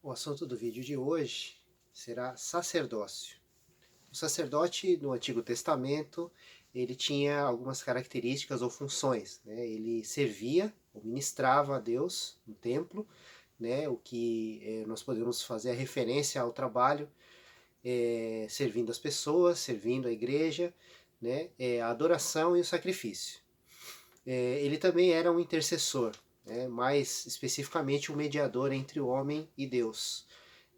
O assunto do vídeo de hoje será sacerdócio. O sacerdote no Antigo Testamento, ele tinha algumas características ou funções, né? Ele servia ou ministrava a Deus no templo, né? O que nós podemos fazer a referência ao trabalho servindo as pessoas, servindo a igreja, né? A adoração e o sacrifício. Ele também era um intercessor, né? Mais especificamente um mediador entre o homem e Deus.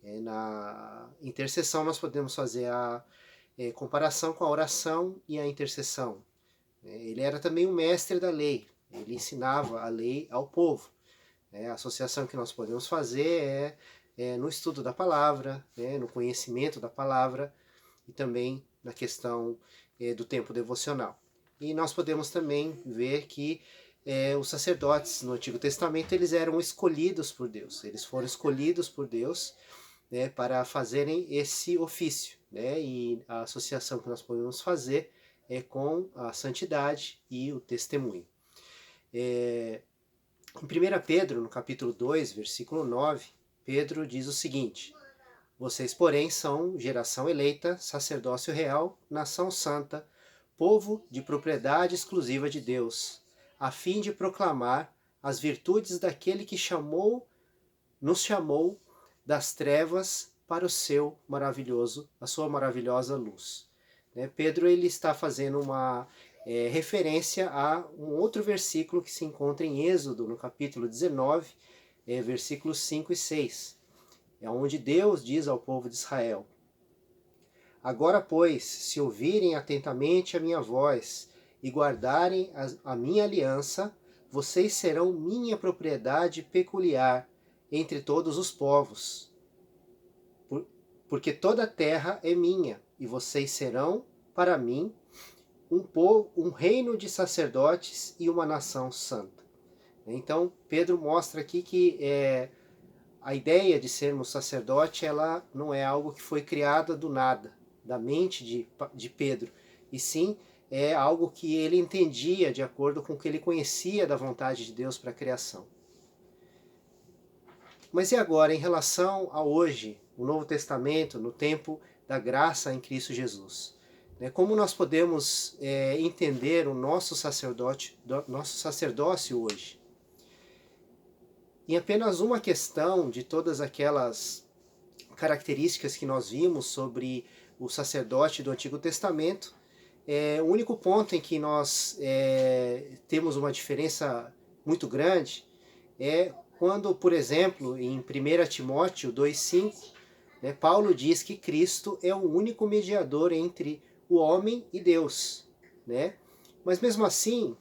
Na intercessão nós podemos fazer a comparação com a oração e a intercessão. Ele era também o mestre da lei, ele ensinava a lei ao povo. A associação que nós podemos fazer é no estudo da palavra, no conhecimento da palavra e também na questão do tempo devocional. E nós podemos também ver que os sacerdotes no Antigo Testamento eles eram escolhidos por Deus, eles foram escolhidos por Deus, né, para fazerem esse ofício, né, e a associação que nós podemos fazer é com a santidade e o testemunho. Em 1 Pedro, no capítulo 2, versículo 9, Pedro diz o seguinte: vocês, porém, são geração eleita, sacerdócio real, nação santa, povo de propriedade exclusiva de Deus, a fim de proclamar as virtudes daquele que nos chamou das trevas para a sua maravilhosa luz. Pedro ele está fazendo uma referência a um outro versículo que se encontra em Êxodo, no capítulo 19, versículos 5 e 6. É onde Deus diz ao povo de Israel: agora, pois, se ouvirem atentamente a minha voz e guardarem a minha aliança, vocês serão minha propriedade peculiar entre todos os povos, porque toda a terra é minha, e vocês serão, para mim, um reino de sacerdotes e uma nação santa. Então, Pedro mostra aqui que a ideia de sermos sacerdote, ela não é algo que foi criada do nada, da mente de Pedro, e sim é algo que ele entendia de acordo com o que ele conhecia da vontade de Deus para a criação. Mas e agora, em relação a hoje, o Novo Testamento, no tempo da graça em Cristo Jesus? Como nós podemos entender o nosso sacerdócio hoje? Em apenas uma questão de todas aquelas características que nós vimos sobre o sacerdote do Antigo Testamento, o único ponto em que nós temos uma diferença muito grande é quando, por exemplo, em 1 Timóteo 2,5, Paulo diz que Cristo é o único mediador entre o homem e Deus. Mas mesmo assim,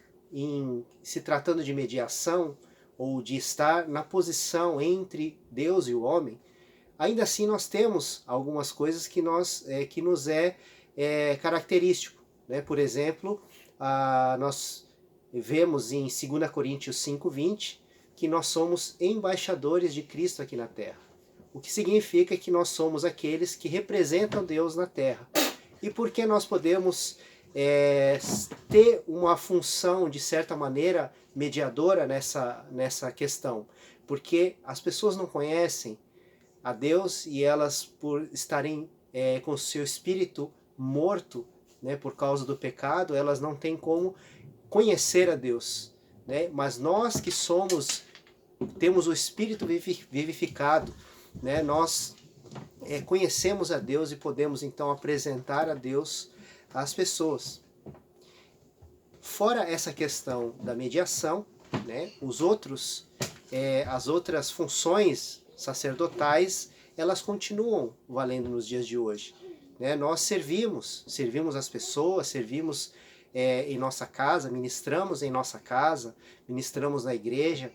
se tratando de mediação, ou de estar na posição entre Deus e o homem, ainda assim nós temos algumas coisas que nos é característico. Por exemplo, nós vemos em 2 Coríntios 5,20 que nós somos embaixadores de Cristo aqui na Terra, o que significa que nós somos aqueles que representam Deus na Terra. E por que nós podemos ter uma função, de certa maneira, mediadora nessa questão? Porque as pessoas não conhecem a Deus e elas, por estarem com o seu espírito morto, por causa do pecado, elas não têm como conhecer a Deus. Mas nós que temos o espírito vivificado, nós conhecemos a Deus e podemos então apresentar a Deus às pessoas. Fora essa questão da mediação, as outras funções sacerdotais, elas continuam valendo nos dias de hoje. Nós servimos as pessoas, servimos em nossa casa, ministramos em nossa casa, ministramos na igreja,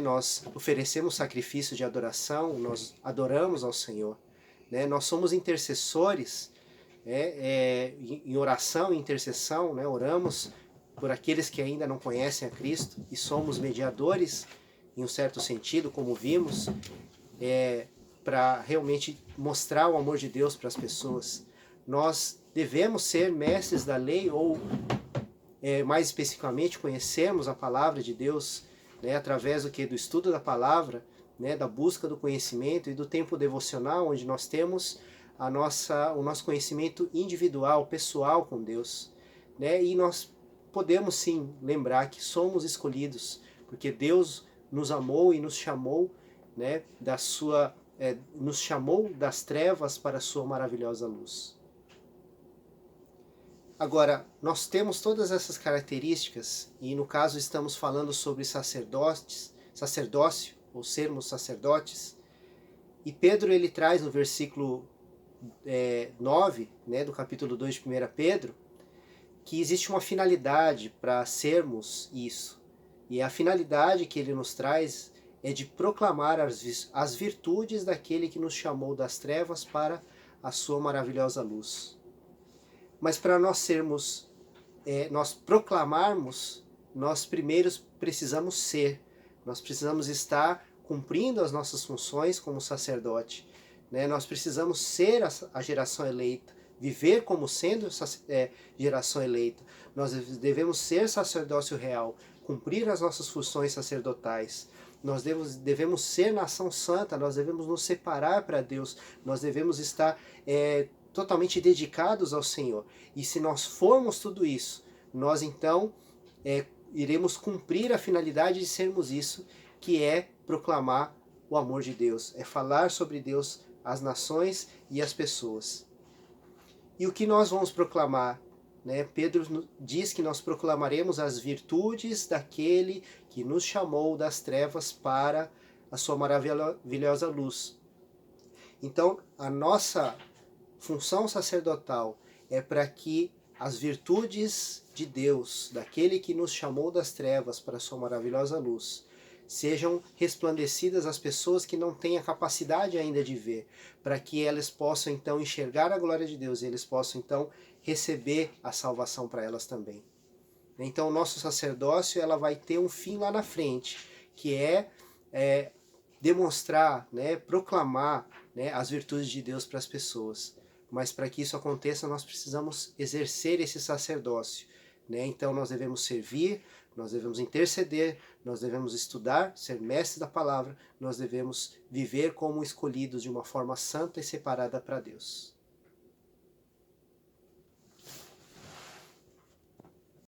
nós oferecemos sacrifício de adoração, nós adoramos ao Senhor. Nós somos intercessores, em oração e intercessão, oramos por aqueles que ainda não conhecem a Cristo e somos mediadores, em um certo sentido, como vimos, para realmente mostrar o amor de Deus para as pessoas. Nós devemos ser mestres da lei, ou mais especificamente conhecermos a palavra de Deus, através do estudo da palavra, né, da busca do conhecimento e do tempo devocional, onde nós temos o nosso conhecimento individual, pessoal com Deus, né, e nós podemos sim lembrar que somos escolhidos, porque Deus nos amou e nos chamou, né, nos chamou das trevas para a sua maravilhosa luz. Agora, nós temos todas essas características, e no caso estamos falando sobre sacerdócio, ou sermos sacerdotes, e Pedro ele traz no versículo 9, né, do capítulo 2 de 1 Pedro, que existe uma finalidade para sermos isso. E a finalidade que ele nos traz é de proclamar as virtudes daquele que nos chamou das trevas para a sua maravilhosa luz. Mas para nós proclamarmos, nós primeiros precisamos ser. Nós precisamos estar cumprindo as nossas funções como sacerdote. Né? Nós precisamos ser a geração eleita, viver como sendo geração eleita. Nós devemos ser sacerdócio real, cumprir as nossas funções sacerdotais. Nós devemos ser nação santa, nós devemos nos separar para Deus, nós devemos estar totalmente dedicados ao Senhor. E se nós formos tudo isso, nós então iremos cumprir a finalidade de sermos isso, que é proclamar o amor de Deus, é falar sobre Deus às nações e às pessoas. E o que nós vamos proclamar? Né? Pedro diz que nós proclamaremos as virtudes daquele que nos chamou das trevas para a sua maravilhosa luz. Então, a nossa função sacerdotal é para que as virtudes de Deus, daquele que nos chamou das trevas para a sua maravilhosa luz, sejam resplandecidas às pessoas que não têm a capacidade ainda de ver, para que elas possam então enxergar a glória de Deus e eles possam então receber a salvação para elas também. Então o nosso sacerdócio ela vai ter um fim lá na frente, que é demonstrar, né, proclamar, né, as virtudes de Deus para as pessoas. Mas para que isso aconteça nós precisamos exercer esse sacerdócio. Né? Então nós devemos servir, nós devemos interceder, nós devemos estudar, ser mestres da palavra, nós devemos viver como escolhidos de uma forma santa e separada para Deus.